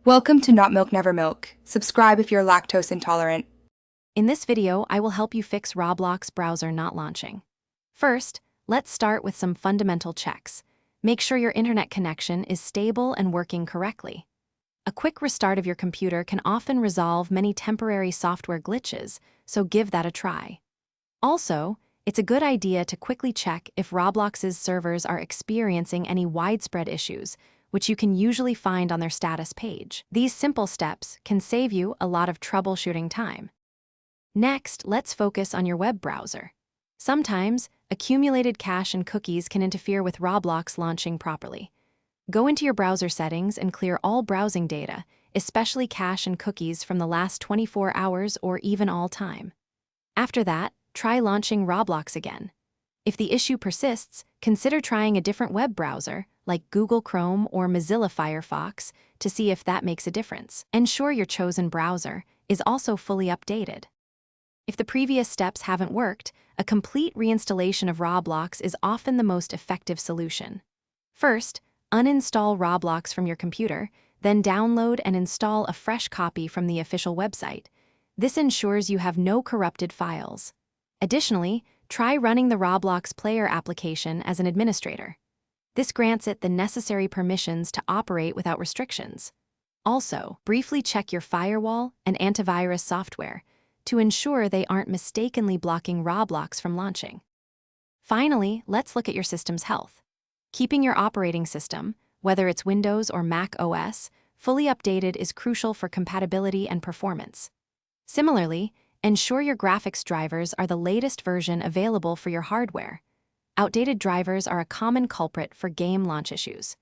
Welcome to Not Milk Never Milk. Subscribe if you're lactose intolerant. In this video, I will help you fix Roblox browser not launching. First, let's start with some fundamental checks. Make sure your internet connection is stable and working correctly. A quick restart of your computer can often resolve many temporary software glitches, so give that a try. Also, it's a good idea to quickly check if Roblox's servers are experiencing any widespread issues, which you can usually find on their status page. These simple steps can save you a lot of troubleshooting time. Next, let's focus on your web browser. Sometimes, accumulated cache and cookies can interfere with Roblox launching properly. Go into your browser settings and clear all browsing data, especially cache and cookies from the last 24 hours or even all time. After that, try launching Roblox again. If the issue persists, consider trying a different web browser, like Google Chrome or Mozilla Firefox, to see if that makes a difference. Ensure your chosen browser is also fully updated. If the previous steps haven't worked, a complete reinstallation of Roblox is often the most effective solution. First, uninstall Roblox from your computer, then download and install a fresh copy from the official website. This ensures you have no corrupted files. Additionally, try running the Roblox player application as an administrator. This grants it the necessary permissions to operate without restrictions. Also, briefly check your firewall and antivirus software to ensure they aren't mistakenly blocking Roblox from launching. Finally, let's look at your system's health. Keeping your operating system, whether it's Windows or Mac OS, fully updated is crucial for compatibility and performance. Similarly, ensure your graphics drivers are the latest version available for your hardware. Outdated drivers are a common culprit for game launch issues.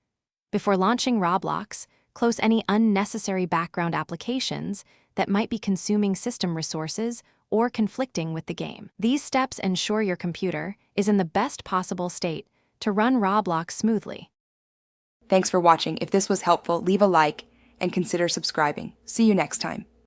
Before launching Roblox, close any unnecessary background applications that might be consuming system resources or conflicting with the game. These steps ensure your computer is in the best possible state to run Roblox smoothly. Thanks for watching. If this was helpful, leave a like and consider subscribing. See you next time.